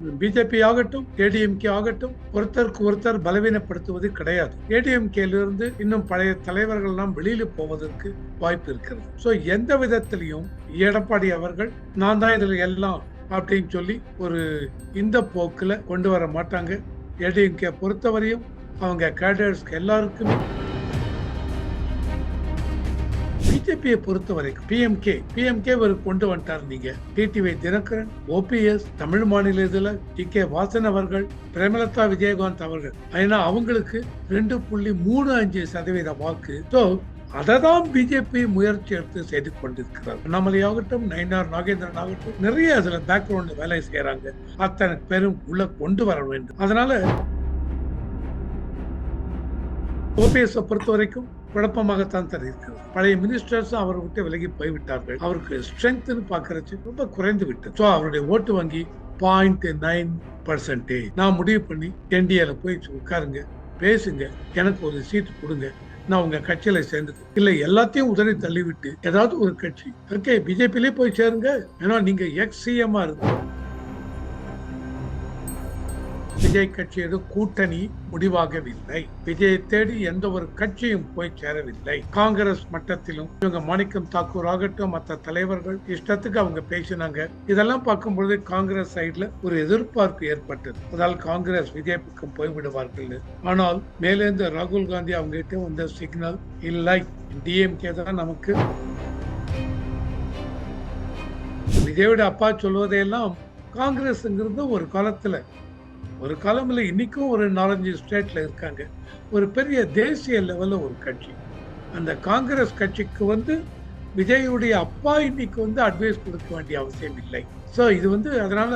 BJP ஆகட்டும் ஏடிஎம்கே ஆகட்டும் ஒருத்தருக்கு ஒருத்தர் பலவீனப்படுத்துவது கிடையாது. ஏடிஎம்கேலிருந்து இன்னும் பழைய தலைவர்கள் எல்லாம் வெளியில போவதற்கு வாய்ப்பு இருக்கிறது. சோ எந்த விதத்திலையும் எடப்பாடி அவர்கள் நான் தான் இதுல எல்லாம் அப்படின்னு சொல்லி ஒரு இந்த போக்குல கொண்டு வர மாட்டாங்க. ஏடிஎம்கே பொறுத்தவரையும் அவங்க கேடர்ஸ்க்கு எல்லாருக்குமே பிஜேபியை பொறுத்த வரைக்கும் பிஎம்கே ஒரு கொண்டு வந்துட்டார். நீங்க டிடிவி தினகரன், ஓபிஎஸ், தமிழ் மாநில இதுல டி.கே. வாசன் அவர்கள், பிரேமலதா விஜயகாந்த் அவர்கள், ஏன்னா அவங்களுக்கு 2.35% வாக்கு. அததான் பிஜேபி முயற்சி எடுத்து செய்து கொண்டிருக்கிறார். அண்ணாமலை ஆகட்டும், நயினார் நாகேந்திரன் ஆகட்டும், நிறைய அதுல பேக்ரவுண்ட் வேலை செய்யறாங்க. அத்தனை பேரும் உள்ள கொண்டு வர வேண்டும். அதனால ஓபிஎஸ் பொறுத்த வரைக்கும் குழப்பமாகத்தான் தெரிவிக்கிறது. பழைய மினிஸ்டர்ஸ் அவரை விட்டு விலகி போய்விட்டார்கள். அவருக்கு ஸ்ட்ரென்த் பாக்குறச்சு ரொம்ப குறைந்து விட்டது. அவருடைய ஓட்டு வங்கி 0.9%. நான் முடிவு பண்ணி என்டிஏல போய் உட்காருங்க, பேசுங்க, எனக்கு ஒரு சீட் கொடுங்க, நான் உங்க கட்சியில சேர்ந்தது இல்ல, எல்லாத்தையும் உதறி தள்ளிவிட்டு ஏதாவது ஒரு கட்சி ஓகே பிஜேபியிலே போய் சேருங்க. ஏன்னா நீங்க எக்ஸ் சிஎம்மா இருக்கு. விஜய் கட்சியோட கூட்டணி முடிவாகவில்லை. விஜயை தேடி எந்த ஒரு கட்சியும் போய் சேரவில்லை. காங்கிரஸ் மட்டத்திலும் இவங்க மாணிக்கம் தாக்கூர் ஆகட்டும், மற்ற தலைவர்கள் இஷ்டத்துக்கு அவங்க பேசினாங்க. இதெல்லாம் பார்க்கும்பொழுது காங்கிரஸ் சைட்ல ஒரு எதிர்பார்ப்பு ஏற்பட்டது. அதால் காங்கிரஸ் விஜய் பக்கம் போய்விடுவார்கள். ஆனால் மேலேந்து ராகுல் காந்தி அவங்க கிட்ட வந்த சிக்னல் இல்லை, டிஎம்கே தான் நமக்கு. விஜயோட அப்பா சொல்வதையெல்லாம் காங்கிரஸ்ங்கிறது ஒரு காலம்ல இன்னைக்கும் ஒரு 4-5 ஸ்டேட்ல இருக்காங்க. ஒரு பெரிய தேசிய லெவல்ல ஒரு கட்சி. அந்த காங்கிரஸ் கட்சிக்கு விஜயுடைய அப்பா இன்னைக்கு அட்வைஸ் கொடுக்க வேண்டிய அவசியம் இல்லை. சோ இது அதனால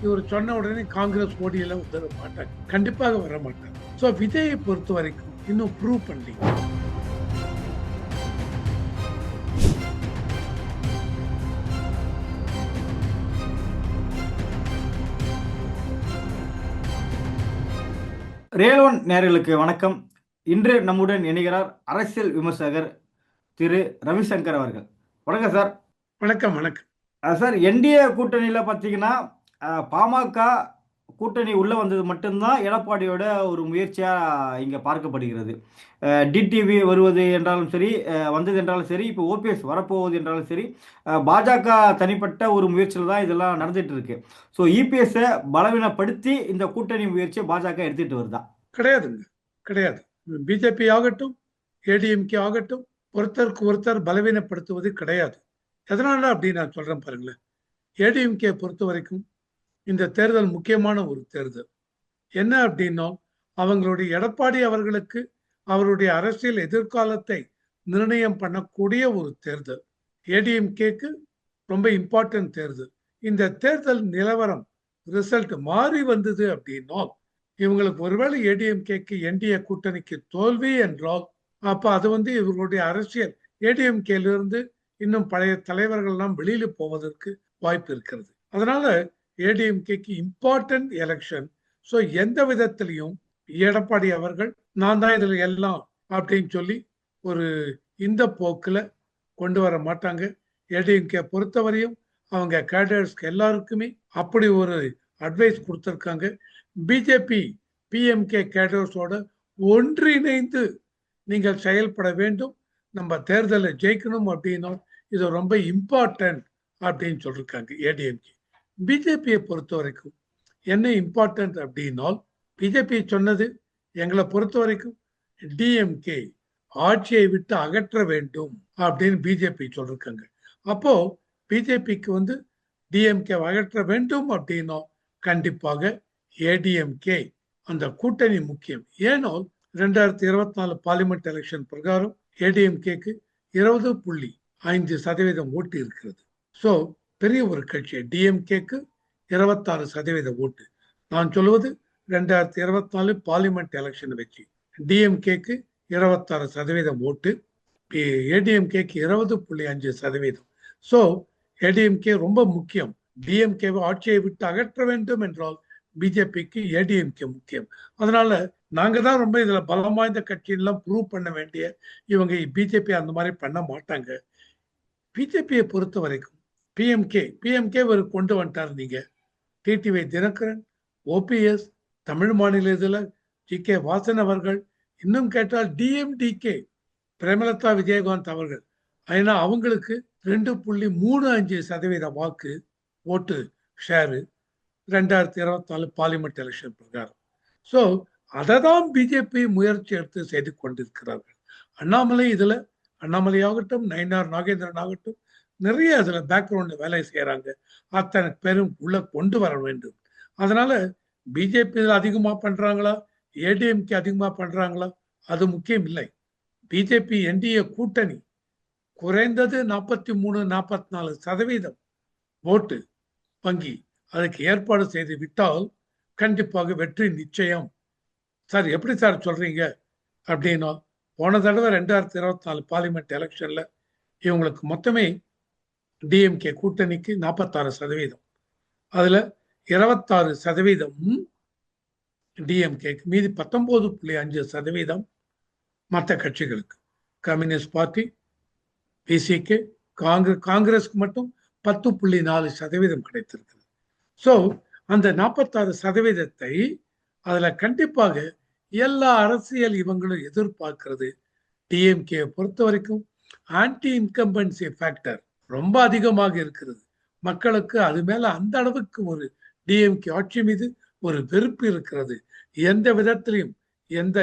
இவர் சொன்ன உடனே காங்கிரஸ் ஓடியெல்லாம் உதவ மாட்டாங்க, கண்டிப்பாக வர மாட்டாங்க. சோ விஜயை பொறுத்த வரைக்கும் இன்னும் ப்ரூவ் பண்ணி ரேல்1 நேயர்களுக்கு வணக்கம். இன்று நம்முடன் இணைகிறார் அரசியல் விமர்சகர் திரு ரவிசங்கர் அவர்கள். வணக்கம் சார். வணக்கம். சார், என்டிஏ கூட்டணியில் பார்த்தீங்கன்னா பாமக கூட்டணி உள்ள வந்தது மட்டும்தான் எடப்பாடியோட ஒரு முயற்சியா இங்க பார்க்கப்படுகிறது. டிடிவி வருவது என்றாலும் சரி, வந்தது என்றாலும் சரி, இப்போ ஓபிஎஸ் வரப்போவது என்றாலும் சரி, பாஜக தனிப்பட்ட ஒரு முயற்சியில் தான் இதெல்லாம் நடந்துட்டு இருக்கு. ஸோ இபிஎஸ்ஸை பலவீனப்படுத்தி இந்த கூட்டணி முயற்சியை பாஜக எடுத்துட்டு வருதா? கிடையாது. பிஜேபி ஆகட்டும் ஏடிஎம்கே ஆகட்டும் ஒருத்தருக்கு ஒருத்தர் பலவீனப்படுத்துவது கிடையாது. எதனால அப்படி நான் சொல்றேன் பாருங்களேன். ஏடிஎம்கே பொறுத்த வரைக்கும் இந்த தேர்தல் முக்கியமான ஒரு தேர்தல். என்ன அப்படின்னா அவங்களுடைய எடப்பாடி அவர்களுக்கு அவருடைய அரசியல் எதிர்காலத்தை நிர்ணயம் பண்ணக்கூடிய ஒரு தேர்தல். ஏடிஎம்கேக்கு ரொம்ப இம்பார்ட்டன்ட் தேர்தல். இந்த தேர்தல் நிலவரம் ரிசல்ட் மாறி வந்தது அப்படின்னா இவங்களுக்கு ஒருவேளை ஏடிஎம்கேக்கு என்டிஏ கூட்டணிக்கு தோல்வி என்றால் அப்ப அது இவர்களுடைய அரசியல் ஏடிஎம்கேலிருந்து இன்னும் பழைய தலைவர்கள் எல்லாம் வெளியில போவதற்கு வாய்ப்பு இருக்கிறது. அதனால ஏடிஎம்கேக்கு இம்பார்ட்டன்ட் எலெக்ஷன். சோ எந்த விதத்திலையும் எடப்பாடி அவர்கள் நான் தான் இதுல எல்லாம் அப்படின்னு சொல்லி ஒரு இந்த போக்குல கொண்டு வர மாட்டாங்க. ஏடிஎம்கே பொறுத்தவரையும் அவங்க கேடர்ஸ்க்கு எல்லாருக்குமே அப்படி ஒரு அட்வைஸ் கொடுத்திருக்காங்க. பிஜேபி பிஎம்கே கேடர்ஸோட ஒன்றிணைந்து நீங்கள் செயல்பட வேண்டும், நம்ம தேர்தலை ஜெயிக்கணும் அப்படின்னா இது ரொம்ப இம்பார்ட்டன்ட் அப்படின்னு சொல்லிருக்காங்க ஏடிஎம்கே. பிஜேபியை பொறுத்த வரைக்கும் என்ன இம்பார்ட்டன்ட் அப்படின்னா பிஜேபி சொன்னது எங்களை பொறுத்த வரைக்கும் டிஎம்கே ஆட்சியை விட்டு அகற்ற வேண்டும் அப்படின்னு பிஜேபி சொல்லிருக்காங்க. அப்போ பிஜேபிக்கு டிஎம்கே அகற்ற வேண்டும் அப்படின்னா கண்டிப்பாக ஏடிஎம்கே அந்த கூட்டணி முக்கியம். ஏன்னா 2024 பார்லிமெண்ட் எலெக்ஷன் பிரகாரம் ஏடிஎம்கேக்கு 20.5% ஓட்டு இருக்கிறது. சோ பெரிய ஒரு கட்சி. டிஎம்கேக்கு 26% ஓட்டு. நான் சொல்லுவது 2024 பார்லிமெண்ட் எலெக்ஷன் வச்சு டிஎம்கேக்கு 26% ஓட்டு, ஏடிஎம்கேக்கு 20.5%. சோ ஏடிஎம்கே ரொம்ப முக்கியம். டிஎம்கே ஆட்சியை விட்டு அகற்ற வேண்டும் என்றால் பிஜேபிக்கு ஏடிஎம்கே முக்கியம். அதனால நாங்க தான் ரொம்ப இதுல பலம் வாய்ந்த கட்சியெல்லாம் ப்ரூவ் பண்ண வேண்டிய இவங்க பிஜேபி அந்த மாதிரி பண்ண மாட்டாங்க. பிஜேபியை பொறுத்த வரைக்கும் பிஎம்கே ஒரு கொண்டு வந்துட்டார். நீங்க டிடிவி தினகரன், ஓபிஎஸ், தமிழ் மாநில இதில் ஜி.கே. வாசன் அவர்கள், இன்னும் கேட்டால் டிஎம்டிகே பிரேமலதா விஜயகாந்த் அவர்கள், ஏன்னா அவங்களுக்கு 2.35% வாக்கு ஓட்டு ஷேரு 2024 பார்லிமெண்ட் எலெக்ஷன் பிரகாரம். ஸோ அதை தான் பிஜேபி முயற்சி எடுத்து செய்து கொண்டிருக்கிறார்கள். அண்ணாமலை இதுல, அண்ணாமலையாகட்டும், நயினார் நாகேந்திரன் ஆகட்டும், நிறைய அதுல பேக்ரவுண்ட்ல வேலை செய்யறாங்க. அத்தனை பேரும் உள்ள கொண்டு வர வேண்டும். அதனால பிஜேபி அதிகமா பண்றாங்களா, ஏடிஎம்கே அதிகமா பண்றாங்களா, அது முக்கியம் இல்லை. பிஜேபி என்டிஏ கூட்டணி குறைந்தது 43-44% ஓட்டு வங்கி அதுக்கு ஏற்பாடு செய்து விட்டால் கண்டிப்பாக வெற்றி நிச்சயம். சார் எப்படி சார் சொல்றீங்க அப்படின்னா, போன தடவை 2024 பார்லிமெண்ட் எலெக்ஷன்ல இவங்களுக்கு மொத்தமே டிஎம்கே கூட்டணிக்கு 46%, அதுல 26% டிஎம்கேக்கு, மீதி 19.5% மற்ற கட்சிகளுக்கு. கம்யூனிஸ்ட் பார்ட்டி, பிசிகே, காங்கிரஸ்க்கு மட்டும் 10.4% கிடைத்திருக்கிறது. ஸோ அந்த 46%-ஐ அதுல கண்டிப்பாக எல்லா அரசியல் இவங்களும் எதிர்பார்க்கிறது. டிஎம்கே பொறுத்த வரைக்கும் ஆன்டி இன்கம்பன்சி ஃபேக்டர் ரொம்ப அதிகமாக இருக்கிறது. மக்களுக்கு அது மேல அந்த அளவுக்கு ஒரு டிஎம்கே ஆட்சி மீது ஒரு வெறுப்பு இருக்கிறது. எந்த விதத்திலையும் இந்த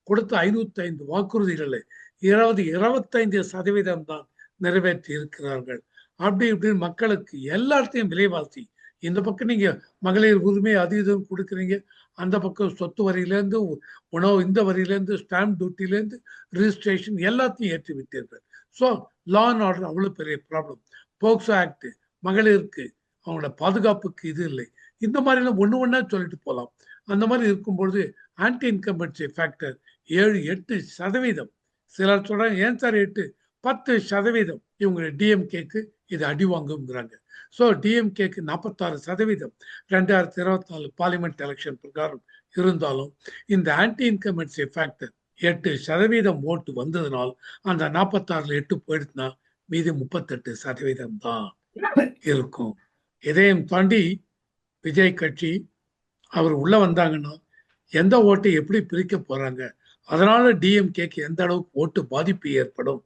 கொடுத்த 505 வாக்குறுதிகளை 25% தான் நிறைவேற்றி இருக்கிறார்கள். அப்படி இப்படின்னு மக்களுக்கு எல்லாத்தையும் விலைவாசி, இந்த பக்கம் நீங்க மகளிர் உரிமை அது இதுவும் கொடுக்குறீங்க, அந்த பக்கம் சொத்து வரியிலேருந்து உணவு, இந்த வரியிலேருந்து ஸ்டாம்ப் டியூட்டிலேருந்து ரிஜிஸ்ட்ரேஷன் எல்லாத்தையும் ஏற்றி விட்டீர்கள். ஸோ லா அண்ட் ஆர்டர் அவ்வளோ பெரிய ப்ராப்ளம். போக்சோ ஆக்ட், மகளிருக்கு அவங்களோட பாதுகாப்புக்கு இது இல்லை. இந்த மாதிரிலாம் ஒண்ணா சொல்லிட்டு போகலாம். அந்த மாதிரி இருக்கும்பொழுது ஆன்டி இன்கம்பன்சி ஃபேக்டர் 7-8%. சிலர் சொல்றாங்க, ஏன் சார் 8-10% இவங்க டிஎம்கேக்கு இது அடி வாங்குங்கிறாங்க. ஸோ டிஎம்கேக்கு 46% 2024 பார்லிமெண்ட் எலெக்ஷன் பிரகாரம் இருந்தாலும் இந்த ஆன்டி இன்கம்பன்சி ஃபேக்டர் 8% ஓட்டு வந்ததுனால் அந்த 46ல் 8 போயிடுச்சுன்னா மீதி 38% தான் இருக்கும். இதையும் தாண்டி விஜய் கட்சி அவர் உள்ள வந்தாங்கன்னா எந்த ஓட்டை எப்படி பிரிக்க போறாங்க, அதனால டிஎம்கேக்கு எந்த அளவுக்கு ஓட்டு பாதிப்பு ஏற்படும்.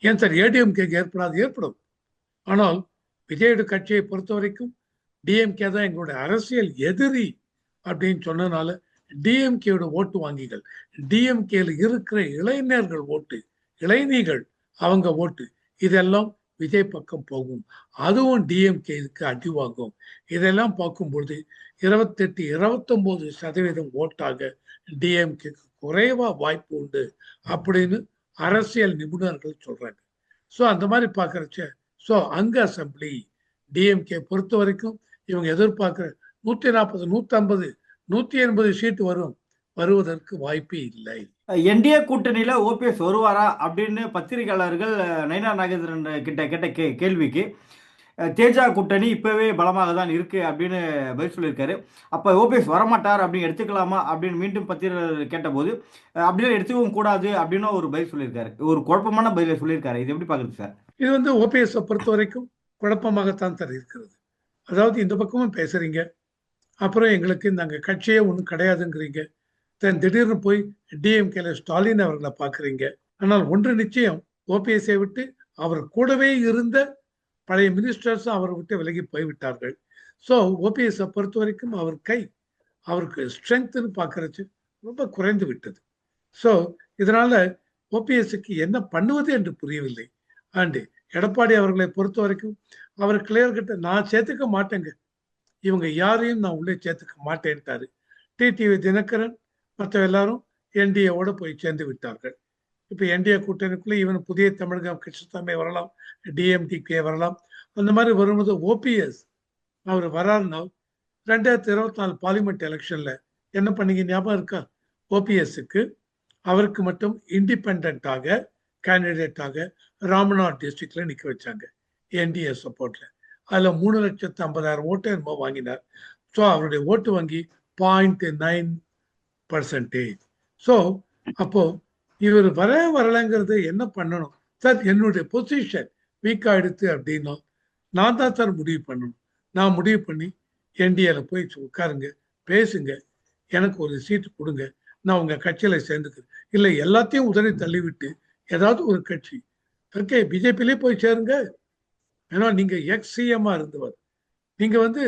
ஏன் சார் ஏடிஎம்கேக்கு ஏற்படாது? ஏற்படும். ஆனால் விஜயோட கட்சியை பொறுத்த வரைக்கும் டிஎம்கே தான் எங்களுடைய அரசியல் எதிரி அப்படின்னு சொன்னதுனால டிஎம்கேயோட ஓட்டு வாங்கிகள், டிஎம்கேல இருக்கிற இளைஞர்கள் ஓட்டு, இளைஞர்கள் அவங்க ஓட்டு, இதெல்லாம் விஜய் பக்கம் போகும். அதுவும் டிஎம்கேக்கு அடி வாங்கும். இதெல்லாம் பார்க்கும்பொழுது 28-29% ஓட்டாக டிஎம்கேக்கு குறைவா வாய்ப்பு உண்டு அப்படின்னு அரசியல் நிபுணர்கள் சொல்றாங்க. ஸோ அந்த மாதிரி பார்க்கறச்ச, ஸோ அங்க அசம்பிளி டிஎம்கே பொறுத்த வரைக்கும் இவங்க எதிர்பார்க்கிற 140, 150, 180 சீட்டு வருவதற்கு வாய்ப்பே இல்லை. என்டிஏ கூட்டணியில ஓபிஎஸ் வருவாரா அப்படின்னு பத்திரிகையாளர்கள் நயினார் நாகேந்திரன் கிட்ட கேட்ட கேள்விக்கு தேஜா கூட்டணி இப்பவே பலமாக தான் இருக்கு அப்படின்னு பதில் சொல்லியிருக்காரு. அப்ப ஓபிஎஸ் வரமாட்டார் அப்படின்னு எடுத்துக்கலாமா அப்படின்னு மீண்டும் பத்திரிகையாளர் கேட்டபோது அப்படியே எடுத்துக்கவும் கூடாது அப்படின்னு ஒரு பதில் சொல்லியிருக்காரு. ஒரு குழப்பமான பதிலை சொல்லியிருக்காரு. இது எப்படி பாக்குறது சார்? இது ஓபிஎஸ் பொறுத்த வரைக்கும் குழப்பமாகத்தான் சார் இருக்கிறது. அதாவது இந்த பக்கமும் பேசுறீங்க, அப்புறம் எங்களுக்கு நாங்கள் கட்சியே ஒன்றும் கிடையாதுங்கிறீங்க, திடீர்னு போய் டிஎம்கேல ஸ்டாலின் அவர்களை பார்க்குறீங்க. ஆனால் ஒன்று நிச்சயம், ஓபிஎஸ்ஐ விட்டு அவர் கூடவே இருந்த பழைய மினிஸ்டர்ஸும் அவரை விட்டு விலகி போய்விட்டார்கள். ஸோ ஓபிஎஸ்ஐ பொறுத்த வரைக்கும் அவருக்கு ஸ்ட்ரென்த்னு பார்க்கறச்சு ரொம்ப குறைந்து விட்டது. ஸோ இதனால ஓபிஎஸ்க்கு என்ன பண்ணுவது என்று புரியவில்லை. அண்டு எடப்பாடி அவர்களை பொறுத்த வரைக்கும் அவர் கிளியர் கிட்ட, நான் சேர்த்துக்க மாட்டேங்க, இவங்க யாரையும் நான் உள்ளே சேர்த்துக்க மாட்டேன்ட்டாரு. டிடிவி தினகரன் மற்ற எல்லாரும் என்டிஏவோட போய் சேர்ந்து விட்டார்கள். இப்போ என்டிஏ கூட்டணிக்குள்ளே இவன் புதிய தமிழகம் கிருஷ்ணசாமி வரலாம், டிஎம்டிகே வரலாம். அந்த மாதிரி வரும்போது ஓபிஎஸ் அவர் வராருன்னா 2024 பார்லிமெண்ட் எலெக்ஷன்ல என்ன பண்ணீங்க ஞாபகம் இருக்கா? ஓபிஎஸ்க்கு அவருக்கு மட்டும் இண்டிபெண்டாக கேண்டிடேட்டாக ராமநாத் டிஸ்ட்ரிக்ட்ல நிக்க வச்சாங்க என்டிஏ சப்போர்ட்ல. அதுல 3,50,000 ஓட்டு என்னமோ வாங்கினார். ஸோ அவருடைய ஓட்டு வங்கி 0.9%. ஸோ அப்போ இவர் வரலைங்கிறது என்ன பண்ணணும் சார்? என்னுடைய பொசிஷன் வீக்கா எடுத்து அப்படின்னா நான் தான் சார் முடிவு பண்ணணும். நான் முடிவு பண்ணி என்டிஏல போய் உட்காருங்க, பேசுங்க, எனக்கு ஒரு சீட்டு கொடுங்க, நான் உங்க கட்சியில சேர்ந்துக்கிறேன். இல்லை எல்லாத்தையும் உதறி தள்ளிவிட்டு ஏதாவது ஒரு கட்சி, ஓகே பிஜேபியிலே போய் சேருங்க. ஏன்னா நீங்க எக்ஸ் சிஎம்மா இருந்தவர். நீங்க வந்து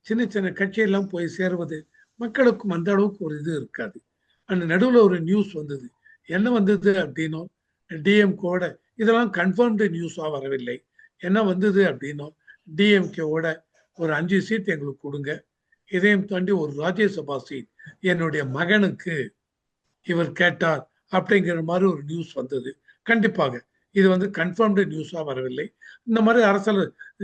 சின்ன சின்ன கட்சியெல்லாம் போய் சேருவது மக்களுக்கும் அந்த அளவுக்கு ஒரு இது இருக்காது. அந்த நடுவில் ஒரு நியூஸ் வந்தது. என்ன வந்தது அப்படின்னா, டிஎம்கேவோட இதெல்லாம் கன்ஃபர்ம்டு நியூஸாக வரவில்லை. என்ன வந்தது அப்படின்னா, டிஎம்கேவோட ஒரு 5 சீட் எங்களுக்கு கொடுங்க, இதையும் தாண்டி ஒரு ராஜ்யசபா சீட் என்னுடைய மகனுக்கு இவர் கேட்டார் அப்படிங்கிற மாதிரி ஒரு நியூஸ் வந்தது. கண்டிப்பாக இது வந்து கன்ஃபர்ம்டு நியூஸாக வரவில்லை. இந்த மாதிரி அரசியல்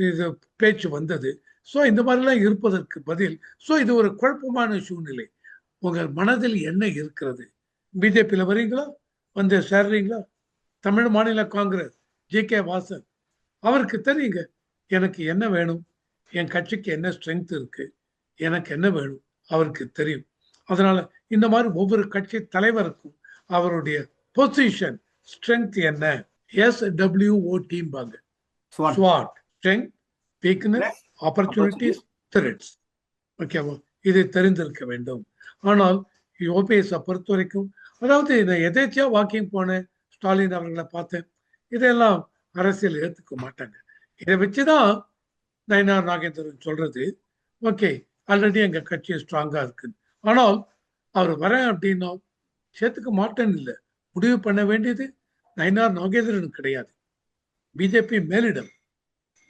இது பேச்சு வந்தது. ஸோ இந்த மாதிரிலாம் இருப்பதற்கு பதில், ஸோ இது ஒரு குழப்பமான சூழ்நிலை. உங்கள் மனதில் என்ன இருக்கிறது? பிஜேபியில் வரீங்களா, வந்து சேர்றீங்களா? தமிழ் மாநில காங்கிரஸ் ஜி.கே. வாசன் அவருக்கு தெரியுங்க எனக்கு என்ன வேணும், என் கட்சிக்கு என்ன ஸ்ட்ரென்த் இருக்கு, எனக்கு என்ன வேணும் அவருக்கு தெரியும். அதனால இந்த மாதிரி ஒவ்வொரு கட்சி தலைவருக்கும் அவருடைய பொசிஷன் ஸ்ட்ரென்த் என்ன, SWOT SWOT strength, weakness, opportunities, threats. ஓகேவா? இது தெரிந்திருக்க வேண்டும். ஆனால் ஓபிஎஸ்ஸை பொறுத்த வரைக்கும், அதாவது நான் எதேச்சியா வாக்கிங் போனேன், ஸ்டாலின் அவர்களை பார்த்தேன், இதெல்லாம் அரசியல் ஏற்றுக்க மாட்டாங்க. இதை வச்சுதான் நயினார் நாகேந்திரன் சொல்றது, ஓகே ஆல்ரெடி எங்க கட்சி ஸ்ட்ராங்கா இருக்கு. ஆனால் அவர் வரேன் அப்படின்னா சேர்த்துக்க மாட்டேன்னு இல்லை, முடிவு பண்ண வேண்டியது நயினார் நாகேந்திரன் கிடையாது, பிஜேபி மேலிடம்.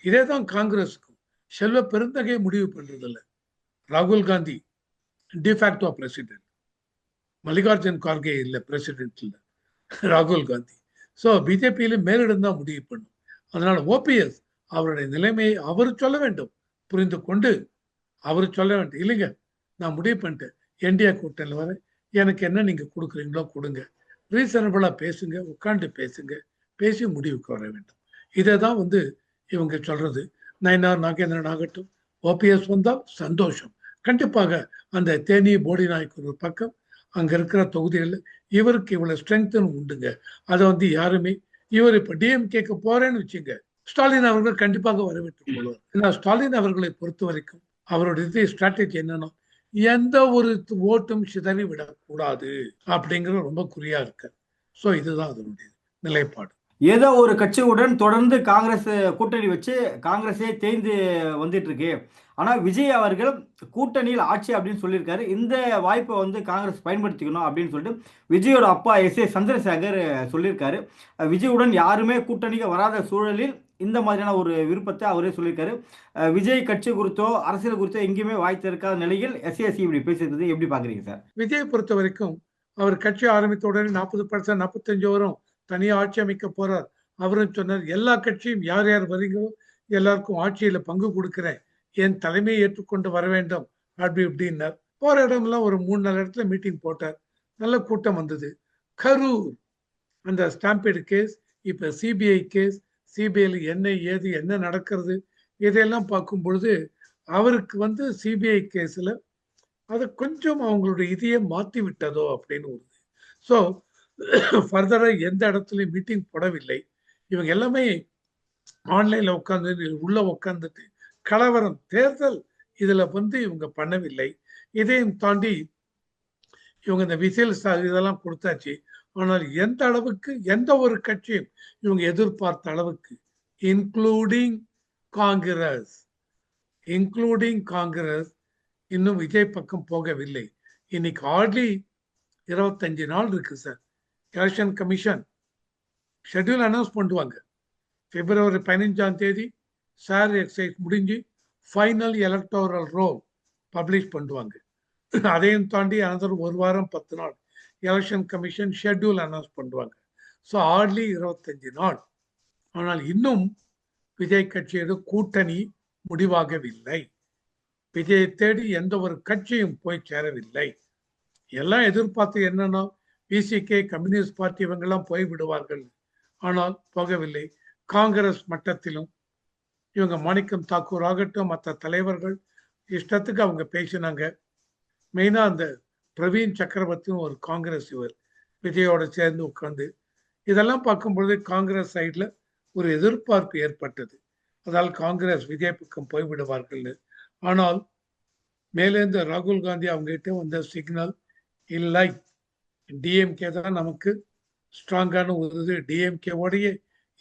இதே தான் காங்கிரஸுக்கும். செல்வ பெருந்தகை முடிவு பண்றதில்லை, ராகுல் காந்தி டிஃபேக்டோ பிரசிடென்ட், மல்லிகார்ஜுன் கார்கே இல்லை பிரசிடென்ட் இல்லை, ராகுல் காந்தி. ஸோ பிஜேபியில மேலிடம் தான் முடிவு பண்ணும். அதனால ஓபிஎஸ் அவருடைய நிலைமையை அவர் சொல்ல வேண்டும், புரிந்து கொண்டு அவர் சொல்ல வேண்டும், இல்லைங்க நான் முடிவு பண்ணிட்டேன் என்டிஏ கூட்டணியில் வர, எனக்கு என்ன நீங்க கொடுக்குறீங்களோ கொடுங்க, ரீசனபிளா பேசுங்க, உட்காந்து பேசுங்க, பேசி முடிவுக்கு வர வேண்டும். இதை தான் வந்து இவங்க சொல்றது. நயினார் நாகேந்திரன் ஆகட்டும், ஓபிஎஸ் வந்தால் சந்தோஷம். கண்டிப்பாக அந்த தேனி போடி நாய்க்கு ஒரு பக்கம் அங்க இருக்கிற தொகுதிகளில் இவருக்கு இவ்வளவு ஸ்ட்ரென்த்னு உண்டுங்க. அதை வந்து யாருமே, இவர் இப்ப டிஎம்கேக்கு போறேன்னு வச்சுங்க, ஸ்டாலின் அவர்கள் கண்டிப்பாக வரவேற்றுக் கொள்வார். ஏன்னா ஸ்டாலின் அவர்களை பொறுத்த வரைக்கும் அவருடைய ஸ்ட்ராட்டஜி என்னன்னா, எந்த ஒரு ஓட்டும் சிதறி விடக்கூடாது அப்படிங்கிற ரொம்ப குறியா இருக்கு. ஸோ இதுதான் அதனுடைய நிலைப்பாடு. ஏதோ ஒரு கட்சியுடன் தொடர்ந்து காங்கிரஸ் கூட்டணி வச்சு காங்கிரஸே தேய்ந்து வந்துட்டு இருக்கு. ஆனால் விஜய் அவர்கள் கூட்டணியில் ஆட்சி அப்படின்னு சொல்லியிருக்காரு. இந்த வாய்ப்பை வந்து காங்கிரஸ் பயன்படுத்திக்கணும் அப்படின்னு சொல்லிட்டு விஜயோட அப்பா எஸ்.ஏ. சந்திரசேகர் சொல்லியிருக்காரு. விஜயுடன் யாருமே கூட்டணிக்கு வராத சூழலில் இந்த மாதிரியான ஒரு விருப்பத்தை அவரே சொல்லியிருக்காரு. விஜய் கட்சி குறித்தோ அரசியல் குறித்தோ எங்கேயுமே வாய் திறக்காத நிலையில் எஸ்ஏசி இப்படி பேசியிருக்கிறது எப்படி பாக்குறீங்க சார்? விஜய் பொறுத்த வரைக்கும் அவர் கட்சி ஆரம்பித்த உடனே 40% 45 வரும் தனியா ஆட்சி அமைக்க போறார். அவரும் சொன்னார், எல்லா கட்சியும் யார் யார் வரீங்களோ எல்லாருக்கும் ஆட்சியில பங்கு கொடுக்கிறேன், என் தலைமையை ஏற்றுக்கொண்டு வர வேண்டும் அப்படி இப்படின்னார். போற இடம்லாம் ஒரு 3-4 இடத்துல மீட்டிங் போட்டார். நல்ல கூட்டம் வந்தது. கரூர் அந்த ஸ்டாம்பேடு கேஸ், இப்ப சிபிஐ கேஸ், சிபிஐல என்ன ஏது என்ன நடக்கிறது இதையெல்லாம் பார்க்கும் பொழுது அவருக்கு வந்து சிபிஐ கேஸ்ல அது கொஞ்சம் அவங்களுடைய இதையே மாற்றி விட்டதோ அப்படின்னு வருது. ஸோ ஃபர்தரா எந்த இடத்துலையும் மீட்டிங் போடவில்லை. இவங்க எல்லாமே ஆன்லைன்ல உட்காந்து உள்ள உட்காந்துட்டு கலவரம் தேர்தல் இதுல வந்து இவங்க பண்ணவில்லை. இதையும் தாண்டி இவங்க இந்த விசில் இதெல்லாம் கொடுத்தாச்சு. ஆனால் எந்த அளவுக்கு எந்த ஒரு கட்சியும் இவங்க எதிர்பார்த்த அளவுக்கு இன்க்ளூடிங் காங்கிரஸ் இன்னும் விஜய் பக்கம் போகவில்லை. இன்னைக்கு ஹார்ட்லி 25 நாள் இருக்கு sir. Election commission schedule announce பண்ணுவாங்க. பிப்ரவரி 15ஆம் தேதி சார் எக்ஸைஸ் முடிஞ்சு ஃபைனல் எலக்டோரல் ரோல் பப்ளிஷ் பண்ணுவாங்க. அதையும் தாண்டி அனதர் 1 வாரம் 10 நாள் எலெக்ஷன் கமிஷன் ஷெட்யூல் அனௌன்ஸ் பண்ணுவாங்க. ஸோ ஹார்ட்லி 25 நாள். ஆனால் இன்னும் விஜய் கட்சியோட கூட்டணி முடிவாகவில்லை. விஜயை தேடி எந்த ஒரு கட்சியும் போய் சேரவில்லை. எல்லாம் எதிர்பார்த்து என்னன்னா பிசிகே கம்யூனிஸ்ட் பார்ட்டி இவங்கெல்லாம் போய்விடுவார்கள். ஆனால் போகவில்லை. காங்கிரஸ் மட்டத்திலும் இவங்க மாணிக்கம் தாக்கூர் ஆகட்டும் மற்ற தலைவர்கள் இஷ்டத்துக்கு அவங்க பேசினாங்க. மெயினா அந்த பிரவீன் சக்கரவர்த்தியும் ஒரு காங்கிரஸ் இவர் விஜயோட சேர்ந்து உட்கார்ந்து இதெல்லாம் பார்க்கும்பொழுது காங்கிரஸ் சைட்ல ஒரு எதிர்பார்ப்பு ஏற்பட்டது. அதால் காங்கிரஸ் விஜய் பக்கம் போய்விடுவார்கள். ஆனால் மேலேருந்து ராகுல் காந்தி அவங்ககிட்ட வந்த சிக்னல் இல்லை, டிஎம்கே தான் நமக்கு ஸ்ட்ராங்கான ஒரு இது, டிஎம்கேவோடையே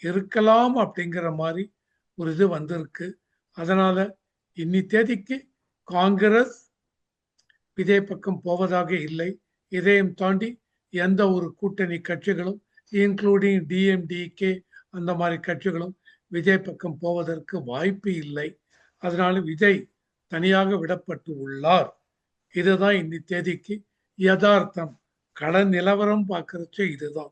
இருக்கலாம் அப்படிங்கிற மாதிரி ஒரு இது வந்திருக்கு. அதனால இன்னி தேதிக்கு காங்கிரஸ் விஜய் பக்கம் போவதாக இல்லை. இதையும் தாண்டி எந்த ஒரு கூட்டணி கட்சிகளும் இன்க்ளூடிங் டிஎம்டிகே அந்த மாதிரி கட்சிகளும் விஜய் பக்கம் போவதற்கு வாய்ப்பு இல்லை. அதனால விஜய் தனியாக விடப்பட்டு உள்ளார். இதுதான் இன்னி தேதிக்கு யதார்த்தம். கள நிலவரம் பார்க்கறச்சு இதுதான்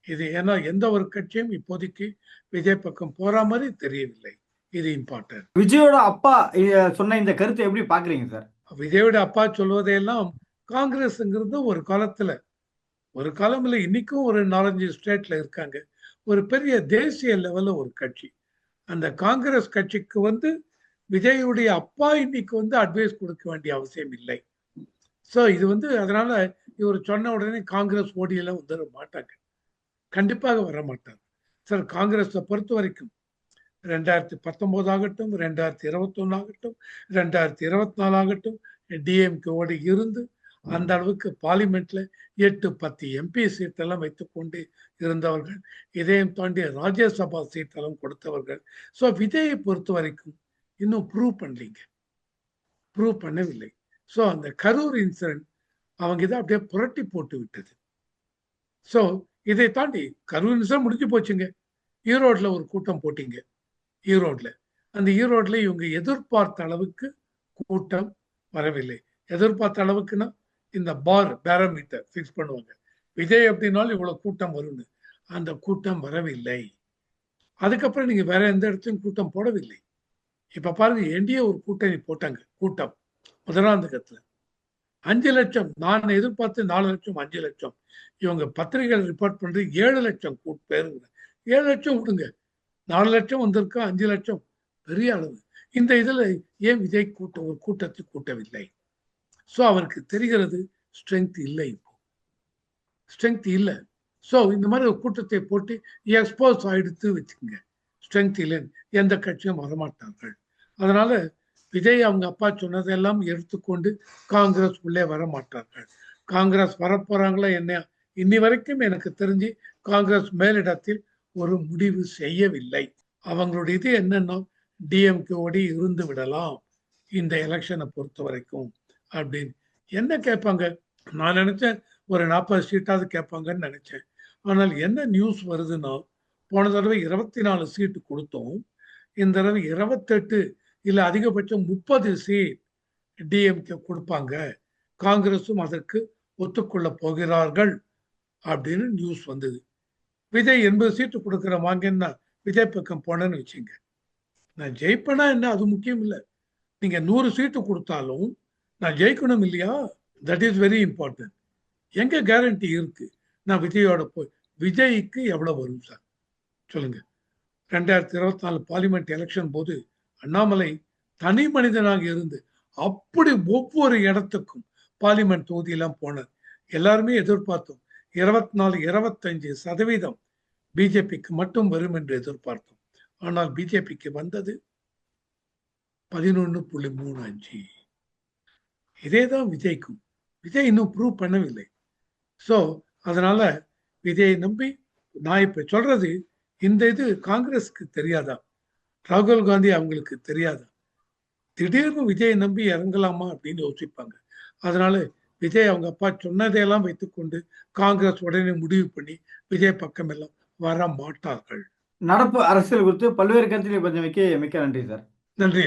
இது. ஏன்னா எந்த ஒரு கட்சியும் இப்போதைக்கு விஜய் பக்கம் போற மாதிரி தெரியவில்லை. இது இம்பார்ட்டன்ட். விஜயோட அப்பா சொன்ன இந்த கருத்தை எப்படி பாக்குறீங்க சார்? விஜயோட அப்பா சொல்வதையெல்லாம் காங்கிரஸ்ங்கிறது ஒரு காலம் இல்லை, இன்னைக்கும் ஒரு 4-5 ஸ்டேட்ல இருக்காங்க. ஒரு பெரிய தேசிய லெவல்ல ஒரு கட்சி. அந்த காங்கிரஸ் கட்சிக்கு விஜயுடைய அப்பா இன்னைக்கு அட்வைஸ் கொடுக்க வேண்டிய அவசியம் இல்லை. ஸோ இது அதனால இவர் சொன்ன உடனே காங்கிரஸ் ஓடியெல்லாம் வந்துட மாட்டாங்க, கண்டிப்பாக வர மாட்டாங்க சார். காங்கிரஸை பொறுத்த வரைக்கும் 2019 ஆகட்டும், 2021 ஆகட்டும், 2024 ஆகட்டும், டிஎம்கேவோடு இருந்து அந்த அளவுக்கு பார்லிமெண்ட்ல 8-10 எம்பி சீட்டெல்லாம் வைத்துக்கொண்டு இருந்தவர்கள். இதையும் தாண்டி ராஜ்யசபா சீட்டெல்லாம் கொடுத்தவர்கள். ஸோ விஜயை பொறுத்த வரைக்கும் இன்னும் ப்ரூவ் பண்ணவில்லை. ஸோ அந்த கரூர் இன்சிடென்ட் அவங்க இதை அப்படியே புரட்டி போட்டு விட்டது. ஸோ இதை தாண்டி கரூர் இன்சிடென்ட் முடிஞ்சு போச்சுங்க. ஈரோட்ல ஒரு கூட்டம் போட்டீங்க. அந்த ஈரோட்ல இவங்க எதிர்பார்த்த அளவுக்கு கூட்டம் வரவில்லை. எதிர்பார்த்த அளவுக்குன்னா இந்த பேரோமீட்டர் ஃபிக்ஸ் பண்ணுவாங்க, விஜய் அப்படின்னாலும் இவ்வளவு கூட்டம் வரும்னு. அந்த கூட்டம் வரவில்லை. அதுக்கப்புறம் நீங்க வேற எந்த இடத்துலையும் கூட்டம் போடவில்லை. இப்ப பாருங்க, என்டிஏ ஒரு கூட்டணி போட்டாங்க. கூட்டம் முதலாந்தகத்துல 5 லட்சம், நான் எதிர்பார்த்து 4 லட்சம் 5 லட்சம். இவங்க பத்திரிகைகள் ரிப்போர்ட் பண்றது 7 லட்சம் பேருங்க. 7 லட்சம் விடுங்க, 4 லட்சம் வந்திருக்கா, 5 லட்சம் பெரிய அளவு. இந்த இதுல ஏன் விஜய் ஒரு கூட்டத்தை கூட்டவில்லை? ஸோ அவருக்கு தெரிகிறது ஸ்ட்ரென்த் இல்லை, இப்போ ஸ்ட்ரென்த் இல்லை. ஸோ இந்த மாதிரி ஒரு கூட்டத்தை போட்டு எக்ஸ்போஸ் ஆயிடுத்து வச்சுக்கோங்க, ஸ்ட்ரென்த் இல்லைன்னு எந்த கட்சியும் வரமாட்டார்கள். அதனால விஜய் அவங்க அப்பா சொன்னதெல்லாம் எடுத்துக்கொண்டு காங்கிரஸ் உள்ளே வர மாட்டார்கள். காங்கிரஸ் வரப்போறாங்களா என்ன, இன்னி வரைக்கும் எனக்கு தெரிஞ்சு காங்கிரஸ் மேலிடத்தில் ஒரு முடிவு செய்யவில்லை. அவங்களுடைய இது என்னன்னா, டிஎம்கேவோடு இருந்து விடலாம் இந்த எலெக்ஷனை பொறுத்த வரைக்கும் அப்படின்னு. என்ன கேட்பாங்க, நான் நினைச்சேன் ஒரு 40 சீட்டாவது கேட்பாங்கன்னு நினைச்சேன். ஆனால் என்ன நியூஸ் வருதுன்னா, போன தடவை 24 சீட்டு கொடுத்தோம், இந்த தடவை 28 இல்ல அதிகபட்சம் 30 சீட் டிஎம்கே கொடுப்பாங்க, காங்கிரஸும் அதற்கு ஒத்துக்கொள்ள போகிறார்கள் அப்படின்னு நியூஸ் வந்தது. விஜய் 80 சீட்டு கொடுக்குற வாங்கன்னா விஜய் பக்கம் போனேன்னு வச்சுங்க, நான் ஜெயிப்பேனா என்ன அது முக்கியம் இல்லை. நீங்க 100 சீட்டு கொடுத்தாலும் நான் ஜெயிக்கணும் இல்லையா, தட் இஸ் வெரி இம்பார்ட்டன்ட். எங்க கேரண்டி இருக்கு நான் விஜயோட போய், விஜய்க்கு எவ்வளவு வரும் சார் சொல்லுங்க? 2024 பார்லிமெண்ட் எலெக்ஷன் போது அண்ணாமலை தனி மனிதனாக இருந்து அப்படி ஒவ்வொரு இடத்துக்கும் பார்லிமெண்ட் தொகுதியெல்லாம் போனார். எல்லாருமே எதிர்பார்த்தோம் 24-25% பிஜேபிக்கு மட்டும் வரும் என்று எதிர்பார்த்தோம். ஆனால் பிஜேபிக்கு வந்தது 11.35. இதேதான் விஜய்க்கும். விஜய் இன்னும் ப்ரூவ் பண்ணவில்லை. ஸோ அதனால விஜயை நம்பி நான் இப்ப சொல்றது, இந்த இது காங்கிரஸுக்கு தெரியாதா, ராகுல் காந்தி அவங்களுக்கு தெரியாதா, திடீர்னு விஜயை நம்பி இறங்கலாமா அப்படின்னு யோசிப்பாங்க. அதனால விஜய் அவங்க அப்பா சொன்னதையெல்லாம் வைத்துக்கொண்டு காங்கிரஸ் உடனே முடிவு பண்ணி விஜய் பக்கம் எல்லாம் வர மாட்டார்கள். நடப்பு அரசியல் குறித்து பல்வேறு கருத்துக்களை பற்றி மிக்க நன்றி சார். நன்றி.